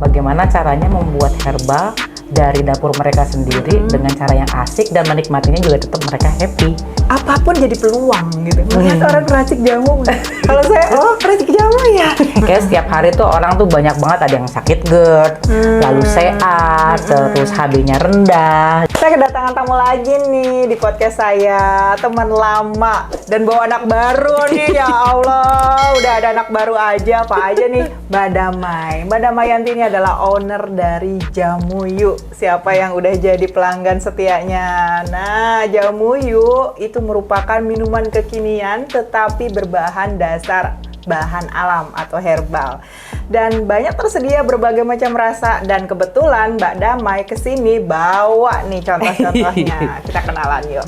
bagaimana caranya membuat herbal dari dapur mereka sendiri dengan cara yang asik dan menikmatinya juga tetap mereka happy. Apapun jadi peluang gitu. Melihat orang peracik jamu. Kalau saya, peracik jamu ya. Kayak setiap hari tuh orang tuh banyak banget, ada yang sakit GERD, lalu sehat, terus HB-nya rendah. Saya kedatangan tamu lagi nih di podcast saya, teman lama dan bawa anak baru nih. Ya Allah, udah ada anak baru aja, apa aja nih? Mbak Damai. Mbak Damayanti ini adalah owner dari Jamu Yuk. Siapa yang udah jadi pelanggan setianya? Nah, Jamu Yuk itu merupakan minuman kekinian tetapi berbahan dasar bahan alam atau herbal. Dan banyak tersedia berbagai macam rasa, dan kebetulan Mbak Damai kesini bawa nih contoh-contohnya. Kita kenalan yuk.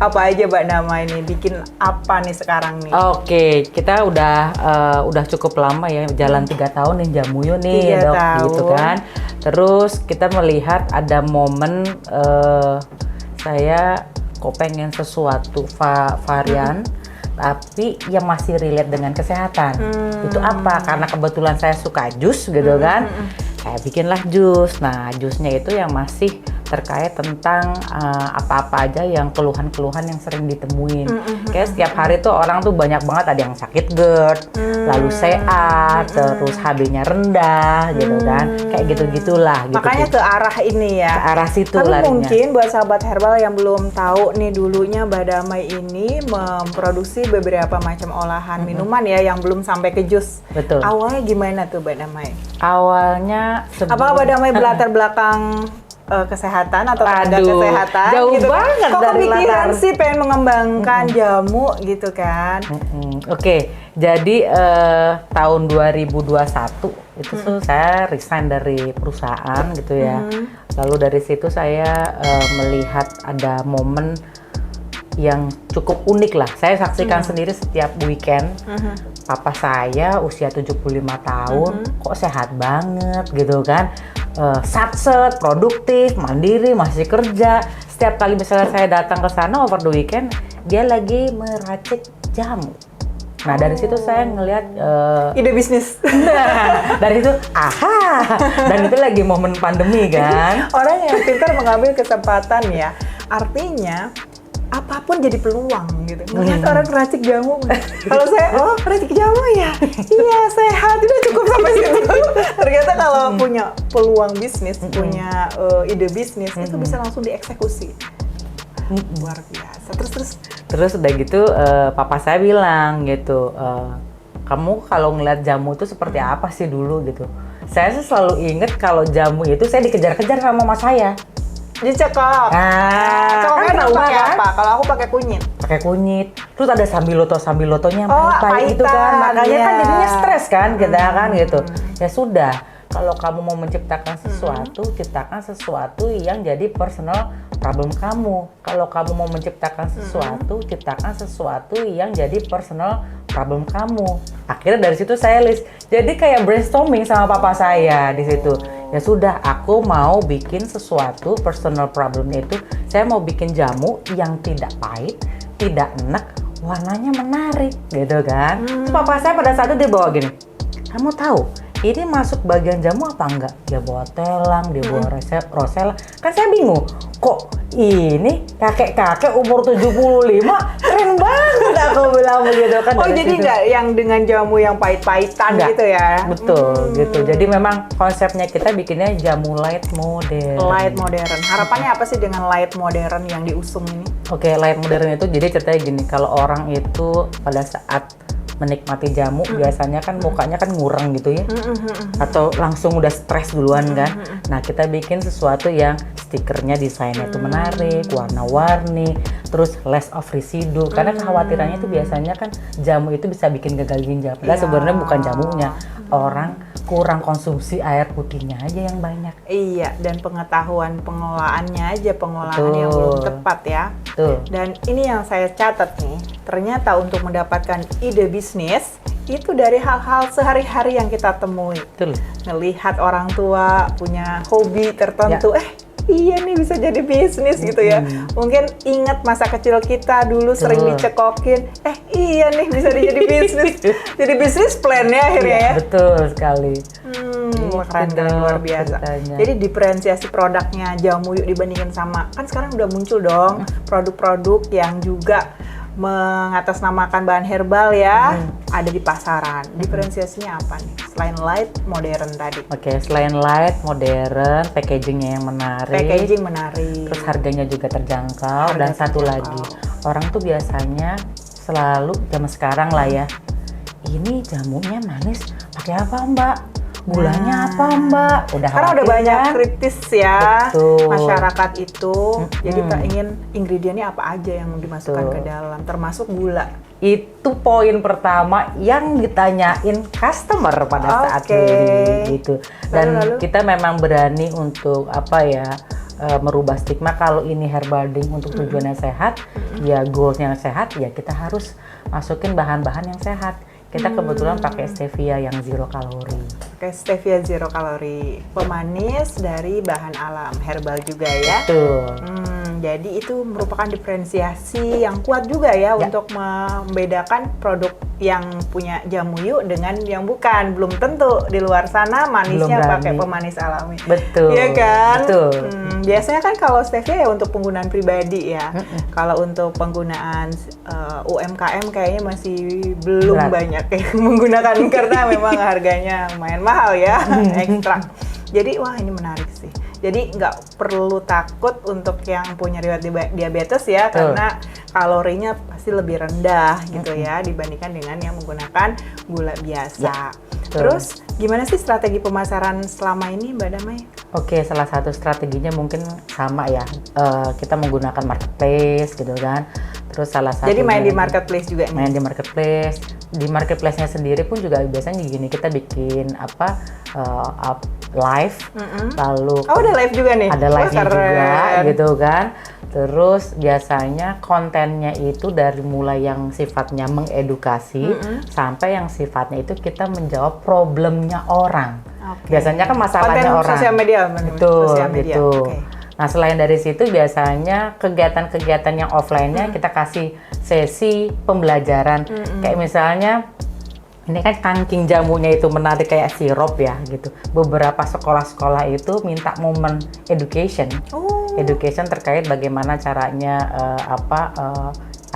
Apa aja Mbak Damai nih, bikin apa nih sekarang nih? Oke, kita udah cukup lama ya, jalan 3 tahun nih Jamu Yuk nih, 3 Dok, tahun. gitu kan. Terus kita melihat ada momen saya kok pengen sesuatu varian tapi yang masih relate dengan kesehatan. Itu apa? Karena kebetulan saya suka jus gitu kan. Saya bikinlah jus. Nah, jusnya itu yang masih terkait tentang apa-apa aja yang keluhan-keluhan yang sering ditemuin. Kayak setiap hari tuh orang tuh banyak banget, ada yang sakit GERD, lalu sehat, terus HB-nya rendah gitu kan. Kayak gitu-gitulah gitu. Makanya ke arah ini ya. Ke arah situ Tapi larinya. mungkin buat sahabat herbal yang belum tahu nih, dulunya Mbak Damai ini memproduksi beberapa macam olahan minuman ya yang belum sampai ke jus. Betul. Awalnya gimana tuh Mbak Damai? Awalnya Apakah Mbak Damai berlatar belakang kesehatan atau tenaga Aduh, kesehatan? jauh gitu kan? banget Kok dari kepikiran latar. sih pengen mengembangkan jamu gitu kan? Oke, jadi tahun 2021 itu tuh saya resign dari perusahaan gitu ya. Lalu dari situ saya melihat ada momen yang cukup unik lah. Saya saksikan sendiri setiap weekend. Papa saya usia 75 tahun, kok sehat banget gitu kan. Satset, produktif, mandiri, masih kerja. Setiap kali misalnya saya datang ke sana over the weekend, dia lagi meracik jamu. Nah, dari situ saya ngelihat Ide bisnis. nah, dari situ, aha, dan itu lagi momen pandemi kan. Orang yang pintar mengambil kesempatan ya. Artinya apapun jadi peluang gitu. Melihat orang peracik jamu. Kalau saya, peracik jamu ya. Iya, sehat. Udah cukup sampai situ. Ternyata kalau punya peluang bisnis, punya ide bisnis, itu bisa langsung dieksekusi. Luar biasa. Terus udah gitu, papa saya bilang gitu, kamu kalau ngeliat jamu itu seperti apa sih dulu gitu. Saya sih selalu inget kalau jamu itu saya dikejar-kejar sama mama saya. Dicekok. Kan Cokoknya trauma pakai kan? apa? Kalau aku pakai kunyit. Pakai kunyit. Terus ada sambilotonya yang pahit itu pahitan, kan. Makanya kan iya. jadinya stres kan kita kan gitu. Ya sudah, kalau kamu mau menciptakan sesuatu, ciptakan sesuatu yang jadi personal problem kamu. Kalau kamu mau menciptakan sesuatu, ciptakan sesuatu yang jadi personal problem kamu. Akhirnya dari situ saya list. Jadi kayak brainstorming sama papa saya di situ. Ya sudah, aku mau bikin sesuatu personal problemnya itu. Saya mau bikin jamu yang tidak pahit, tidak enak, warnanya menarik, gitu kan. Terus papa saya pada saat itu dia bawa gini. Kamu tahu ini masuk bagian jamu apa enggak? Dia bawa telang, dia bawa rosella. Kan saya bingung, kok ini kakek-kakek umur 75 keren banget aku bilang begitu kan. Oh, jadi nggak yang dengan jamu yang pahit-pahitan Enggak. gitu ya? Betul, gitu. Jadi memang konsepnya kita bikinnya jamu light modern. Light modern. Harapannya apa sih dengan light modern yang diusung ini? Oke, light modern itu jadi ceritanya gini, kalau orang itu pada saat menikmati jamu biasanya kan mukanya kan ngurang gitu ya, atau langsung udah stres duluan kan. Nah, kita bikin sesuatu yang stikernya desainnya itu menarik, warna-warni, terus less of residue, karena kekhawatirannya itu biasanya kan jamu itu bisa bikin gagal ginjal. Padahal sebenarnya bukan jamunya, orang kurang konsumsi air putihnya aja yang banyak. Iya, dan pengetahuan pengelolaannya aja, pengolahan yang belum tepat ya. Tuh. Dan ini yang saya catat nih, ternyata untuk mendapatkan ide bisnis itu dari hal-hal sehari-hari yang kita temui. Betul. Ngelihat orang tua punya hobi tertentu, iya nih bisa jadi bisnis gitu ya. Mungkin ingat masa kecil kita dulu sering dicekokin, iya nih bisa jadi bisnis. Jadi bisnis plan ya akhirnya ya. Betul sekali. keren luar biasa. ceritanya. Jadi diferensiasi produknya Jamu Yuk dibandingin sama, kan sekarang udah muncul dong produk-produk yang juga mengatasnamakan bahan herbal ya, ada di pasaran. Diferensiasinya apa nih? Selain light, modern tadi. Oke, selain light, modern, packagingnya yang menarik, Packaging menarik. terus harganya juga terjangkau, dan satu lagi, orang tuh biasanya selalu zaman sekarang lah ya, ini jamunya manis, pakai apa Mbak? Gulanya apa Mbak? Udah Karena udah khawatir banyak kan? kritis ya Betul. masyarakat itu, jadi tak ingin ingredientnya apa aja yang mau dimasukkan Betul. ke dalam, termasuk gula. Itu poin pertama yang ditanyain customer pada saat Oke. beli gitu. Dan Lalu? kita memang berani untuk apa ya, merubah stigma kalau ini herbal drink untuk tujuan yang sehat, ya goalsnya yang sehat, ya kita harus masukin bahan-bahan yang sehat. Kita kebetulan pakai stevia yang zero kalori. Oke, stevia zero kalori, pemanis dari bahan alam, herbal juga ya. Betul. Jadi itu merupakan diferensiasi yang kuat juga ya, untuk membedakan produk yang punya Jamu Yuk dengan yang bukan. Belum tentu di luar sana manisnya Belum pakai berani. pemanis alami. Betul. Iya kan? Betul. Biasanya kan kalau stevia ya untuk penggunaan pribadi ya. Kalau untuk penggunaan UMKM kayaknya masih belum Berat. banyak yang menggunakan karena memang harganya lumayan mahal ya, ekstra. Jadi wah ini menarik sih. Jadi nggak perlu takut untuk yang punya riwayat diabetes ya, Betul. karena kalorinya pasti lebih rendah gitu ya dibandingkan dengan yang menggunakan gula biasa. betul. Terus gimana sih strategi pemasaran selama ini Mbak Damai? Oke, salah satu strateginya mungkin sama ya, kita menggunakan marketplace gitu kan. Terus salah satu Jadi main di marketplace juga nih? main di marketplace. Di marketplace-nya sendiri pun juga biasanya gini, kita bikin apa, live, lalu Oh, ada live juga nih? ada Wah, live-nya juga keren. gitu kan. Terus biasanya kontennya itu dari mulai yang sifatnya mengedukasi sampai yang sifatnya itu kita menjawab problemnya orang. Oke. Biasanya kan masalahnya Konten orang. sosial media, Betul, sosial media. gitu. Oke. Nah, selain dari situ biasanya kegiatan-kegiatan yang offline-nya kita kasih sesi pembelajaran. Kayak misalnya ini kan kangking jamunya itu menarik kayak sirup ya gitu. Beberapa sekolah-sekolah itu minta momen education. Oh. Education terkait bagaimana caranya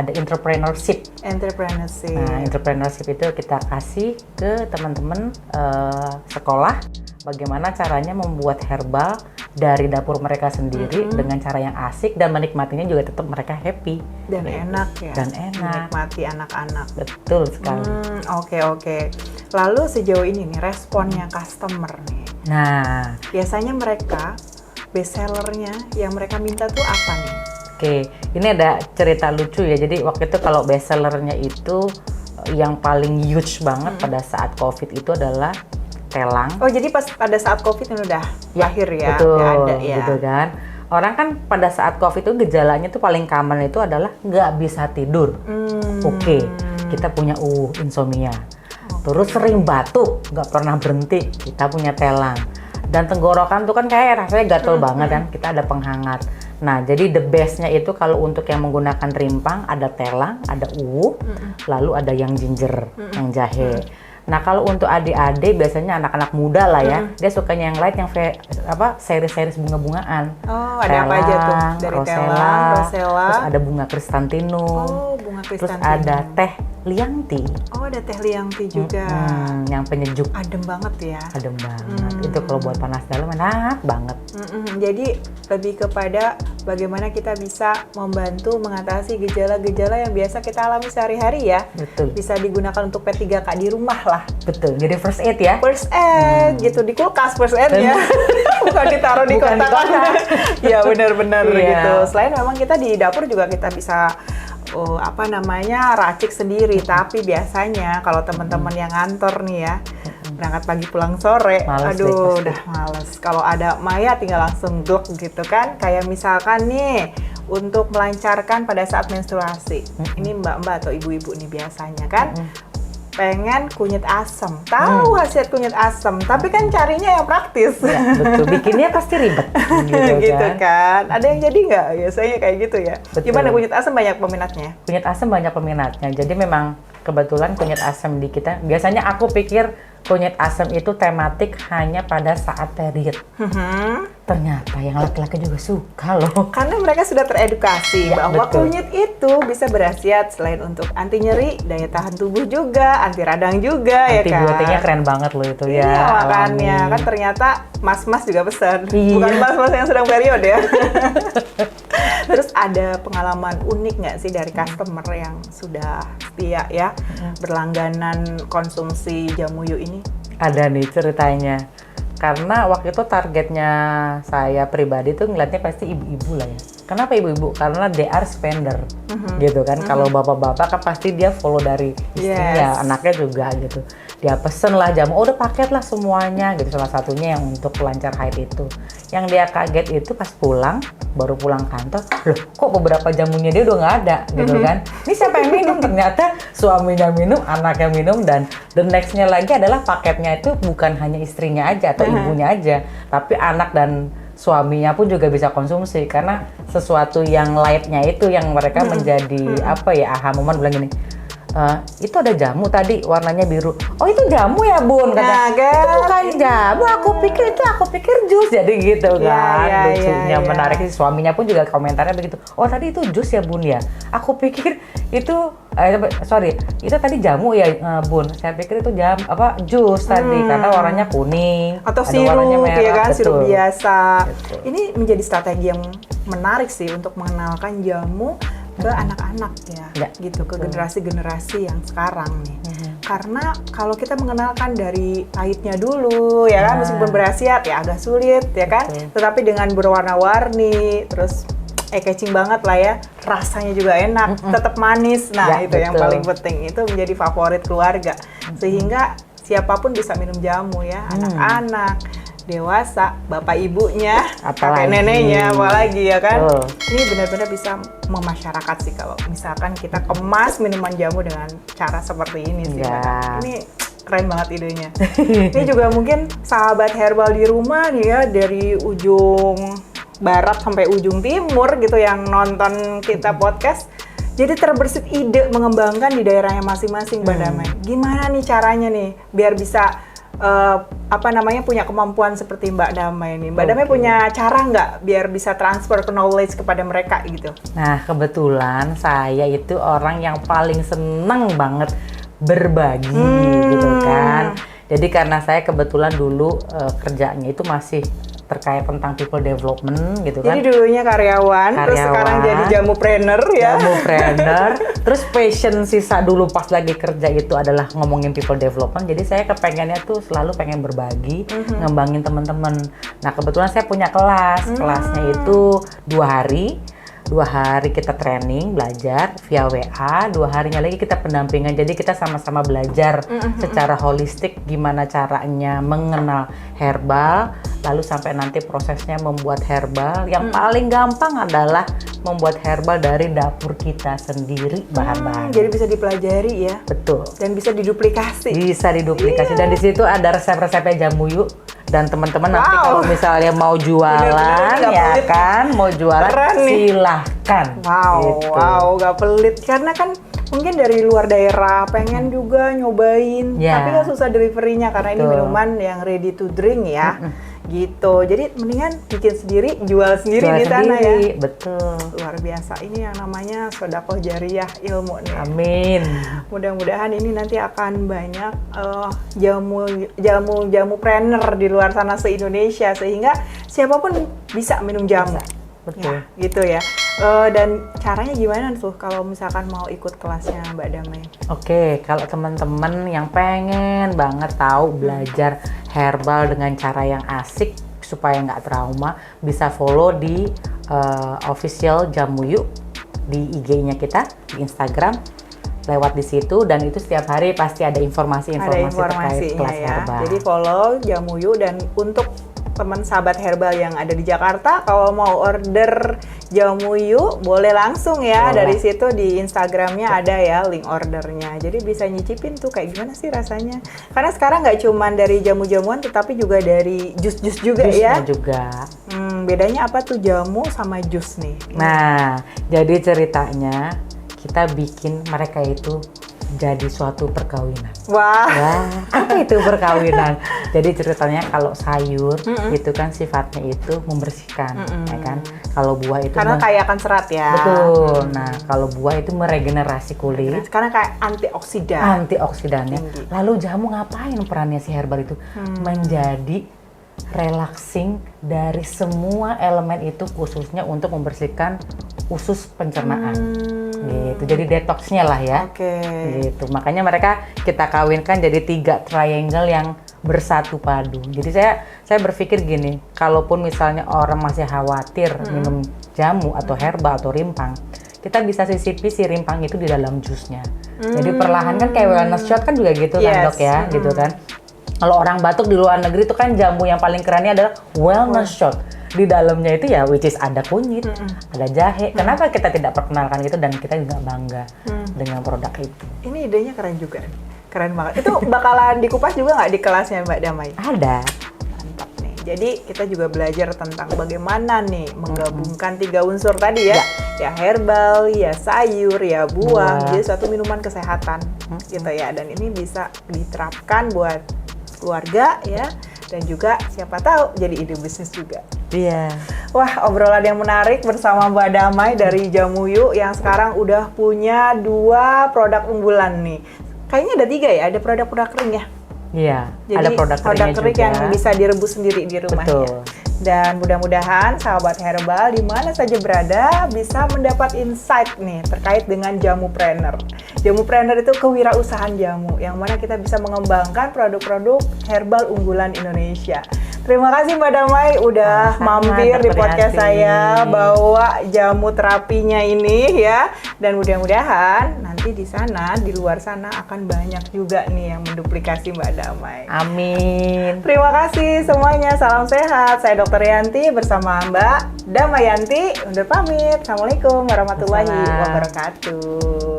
ada entrepreneurship. Entrepreneurship. Nah, entrepreneurship itu kita kasih ke teman-teman sekolah bagaimana caranya membuat herbal dari dapur mereka sendiri dengan cara yang asik dan menikmatinya juga tetap mereka happy. Dan enak ya. Dan enak. Menikmati anak-anak. Betul sekali. Oke. Lalu sejauh ini nih responnya customer nih. Nah, Biasanya mereka best sellernya yang mereka minta tuh apa nih? oke, ini ada cerita lucu ya. Jadi waktu itu kalau best sellernya itu yang paling huge banget pada saat COVID itu adalah telang. Oh, jadi pas pada saat COVID ini udah lahir ya? Betul, udah ada ya? gitu kan. Orang kan pada saat COVID itu gejalanya tuh paling common itu adalah nggak bisa tidur. Oke, kita punya insomnia. Terus sering batuk, nggak pernah berhenti, kita punya telang. Dan tenggorokan tuh kan kayak rasanya gatel banget kan, kita ada penghangat. Nah, jadi the best-nya itu kalau untuk yang menggunakan rimpang ada telang, ada lalu ada yang ginger, yang jahe. Nah, kalau untuk adik-adik biasanya anak-anak muda lah ya, dia sukanya yang light, yang seri-seri bunga-bungaan. Oh, ada apa aja tuh? Dari telang, rosella. Terus ada bunga kristantinum. Oh, bunga Terus kristantinum. ada teh liangti. Oh, ada teh liangti juga. Yang penyejuk. Adem banget ya. Adem banget. Itu kalau buat panas dalam enak banget. Jadi lebih kepada bagaimana kita bisa membantu mengatasi gejala-gejala yang biasa kita alami sehari-hari ya. Betul. Bisa digunakan untuk P3K di rumah lah. Betul. Jadi first aid ya. First aid gitu, di kulkas first aid-nya. Bukan ditaruh di Bukan di kotak. kotak. Iya, benar-benar Iya. gitu. Selain memang kita di dapur juga kita bisa racik sendiri, tapi biasanya kalau teman-teman yang ngantor nih ya, berangkat pagi pulang sore, Males deh, aduh pasti. udah males. Kalau ada Maya tinggal langsung glek gitu kan, kayak misalkan nih untuk melancarkan pada saat menstruasi. Ini mbak-mbak atau ibu-ibu nih biasanya kan pengen kunyit asam, tahu khasiat kunyit asam, tapi kan carinya yang praktis. Ya, betul. Bikinnya pasti ribet. Gitu kan. Ada yang jadi nggak? Biasanya kayak gitu ya. Betul. Gimana kunyit asam banyak peminatnya? Kunyit asam banyak peminatnya. Jadi memang kebetulan kunyit asam di kita, biasanya aku pikir kunyit asam itu tematik hanya pada saat period. Ternyata yang laki-laki juga suka loh. Karena mereka sudah teredukasi Ya, bahwa betul. kunyit itu bisa berkhasiat selain untuk anti nyeri, daya tahan tubuh juga, anti radang juga, ya kan? Antibiotiknya keren banget loh itu ya. Iya, makanya alami. kan ternyata mas-mas juga pesan. Iya. Bukan mas-mas yang sedang period ya. Terus ada pengalaman unik nggak sih dari customer yang sudah setia ya berlangganan konsumsi jamu yu ini? Ada nih ceritanya. Karena waktu itu targetnya saya pribadi tuh ngeliatnya pasti ibu-ibu lah ya. Kenapa ibu-ibu? Karena they are spender, gitu kan. Kalau bapak-bapak kan pasti dia follow dari istrinya, Yes. anaknya juga gitu. Dia pesen lah jamu, oh udah paket lah semuanya gitu. Salah satunya yang untuk pelancar haid itu. Yang dia kaget itu pas pulang, baru pulang kantor, loh kok beberapa jamunya dia udah nggak ada gitu kan. Ini siapa yang minum? Ternyata suaminya minum, anaknya minum, dan the next-nya lagi adalah paketnya itu bukan hanya istrinya aja atau ibunya aja, tapi anak dan suaminya pun juga bisa konsumsi karena sesuatu yang light-nya itu yang mereka menjadi apa ya, aha moment bilang gini, itu ada jamu tadi warnanya biru. Oh itu jamu ya bun? Kata, Nah, kan? itu bukan jamu, aku pikir jus. Jadi gitu kan, Ya, lucunya ya. menarik sih. Suaminya pun juga komentarnya begitu. Oh tadi itu jus ya bun ya? Aku pikir itu, sorry, itu tadi jamu ya bun? Saya pikir itu jus tadi karena warnanya kuning. Atau ada warnanya sirup merah. ya kan, sirup Betul. biasa. Betul. Ini menjadi strategi yang menarik sih untuk mengenalkan jamu ke anak-anak ya, Ya, gitu, ke betul. generasi-generasi yang sekarang nih. Karena kalau kita mengenalkan dari pahitnya dulu ya kan, Nah. meskipun berkhasiat ya agak sulit ya kan, Betul. tetapi dengan berwarna-warni, terus catching banget lah ya, rasanya juga enak, tetap manis. Nah Ya, itu yang betul. paling penting, itu menjadi favorit keluarga, sehingga siapapun bisa minum jamu ya, anak-anak, dewasa, bapak ibunya, kakek Apalagi. neneknya, apalagi ya kan. Betul. Ini benar-benar bisa memasyarakat sih kalau misalkan kita kemas minuman jamu dengan cara seperti ini sih. Ya. Mbak. Ini keren banget idenya. Ini juga mungkin sahabat herbal di rumah nih ya, dari ujung barat sampai ujung timur gitu yang nonton kita podcast. Jadi terbersit ide mengembangkan di daerahnya masing-masing, Mbak Damai. Gimana nih caranya nih biar bisa punya kemampuan seperti Mbak Damai nih. Mbak Damai punya cara nggak biar bisa transfer ke knowledge kepada mereka gitu? Nah, kebetulan saya itu orang yang paling seneng banget berbagi gitu kan. Jadi karena saya kebetulan dulu kerjanya itu masih terkait tentang people development gitu kan. Jadi dulunya karyawan, terus sekarang jadi jamupreneur ya. Jamupreneur. Terus passion sisa dulu pas lagi kerja itu adalah ngomongin people development. Jadi saya kepengennya tuh selalu pengen berbagi, ngembangin teman-teman. Nah kebetulan saya punya kelas. Kelasnya itu 2 hari. 2 hari kita training, belajar via WA, 2 harinya lagi kita pendampingan. Jadi kita sama-sama belajar secara holistik gimana caranya mengenal herbal, lalu sampai nanti prosesnya membuat herbal. Yang paling gampang adalah membuat herbal dari dapur kita sendiri bahan-bahan. Jadi bisa dipelajari ya, Betul. dan bisa diduplikasi. Bisa diduplikasi dan di situ ada resep-resepnya jamu yuk. Dan teman-teman nanti Wow. kalau misalnya mau jualan Bener-bener nggak ya pelit. kan, mau jualan Keren nih. silahkan. Gitu. Gak pelit. Karena kan mungkin dari luar daerah pengen juga nyobain, Ya. tapi kan susah deliverynya karena ini Betul. minuman yang ready to drink ya. Gitu. Jadi mendingan bikin sendiri, jual sendiri Jual di sana ya. sendiri, betul. Luar biasa. Ini yang namanya sedekah jariyah ilmu nih. Amin. Mudah-mudahan ini nanti akan banyak jamu planner di luar sana se-Indonesia sehingga siapapun bisa minum jamu. Betul. Ya, gitu ya. Dan caranya gimana tuh kalau misalkan mau ikut kelasnya Mbak Damai? Oke, kalau teman-teman yang pengen banget tahu belajar herbal dengan cara yang asik supaya nggak trauma, bisa follow di official Jamu Yuk di IG-nya kita di Instagram. Lewat di situ dan itu setiap hari pasti ada informasi-informasi terkait kelas ya. herbal. Jadi follow Jamuyu, dan untuk teman sahabat herbal yang ada di Jakarta, kalau mau order Jamuyu boleh langsung ya. Boleh. Dari situ di Instagramnya ada ya link ordernya. Jadi bisa nyicipin tuh kayak gimana sih rasanya. Karena sekarang nggak cuma dari jamu-jamuan, tetapi juga dari jus-jus juga Jusnya ya. juga. Bedanya apa tuh jamu sama jus nih? Nah, jadi ceritanya kita bikin mereka itu jadi suatu perkawinan. Wah. Wah, apa itu perkawinan? Jadi ceritanya kalau sayur itu kan sifatnya itu membersihkan, ya kan? Kalau buah itu Karena kaya akan serat ya. betul. Nah, kalau buah itu meregenerasi kulit, Karena kayak antioksidan. antioksidannya. Tinggi. Lalu jamu ngapain perannya si herbal itu? Menjadi relaxing dari semua elemen itu, khususnya untuk membersihkan usus pencernaan. Gitu. Jadi detoxnya lah ya. Oke. Gitu. Makanya mereka kita kawinkan jadi 3 triangle yang bersatu padu. Jadi saya berpikir gini, kalaupun misalnya orang masih khawatir minum jamu atau herbal atau rimpang, kita bisa sisipi si rimpang itu di dalam jusnya. Jadi perlahan kan kayak wellness shot kan juga gitu kan, Yes. Dok ya, gitu kan. Kalau orang batuk di luar negeri itu kan jamu yang paling kerennya adalah wellness shot. Di dalamnya itu ya which is ada kunyit, ada jahe. Kenapa kita tidak perkenalkan itu dan kita juga bangga dengan produk itu? Ini idenya keren juga. Keren banget. Itu bakalan dikupas juga nggak di kelasnya Mbak Damai? Ada. Mantap nih. Jadi kita juga belajar tentang bagaimana nih menggabungkan 3 unsur tadi ya. Ya herbal, ya sayur, ya buah. Jadi suatu minuman kesehatan gitu ya. Dan ini bisa diterapkan buat keluarga ya. Dan juga siapa tahu jadi ide bisnis juga. Iya. Wah, obrolan yang menarik bersama Mbak Damai dari Jamuyu yang sekarang udah punya 2 produk unggulan nih. Kayaknya ada 3 ya, ada produk-produk kering ya. Iya, Jadi ada produk keringnya kering juga. yang bisa direbus sendiri di rumahnya. Betul. Dan mudah-mudahan sahabat herbal di mana saja berada bisa mendapat insight nih terkait dengan Jamupreneur. Jamupreneur itu kewirausahaan jamu yang mana kita bisa mengembangkan produk-produk herbal unggulan Indonesia. Terima kasih Mbak Damai udah Sama-sama, mampir di Dr. podcast Yanti. saya bawa jamu terapinya ini ya. Dan mudah-mudahan nanti di sana, di luar sana akan banyak juga nih yang menduplikasi Mbak Damai. Amin. Terima kasih semuanya, salam sehat. Saya Dr. Yanti bersama Mbak Damayanti. Undur pamit. Assalamualaikum warahmatullahi Waalaikumsalam. wabarakatuh.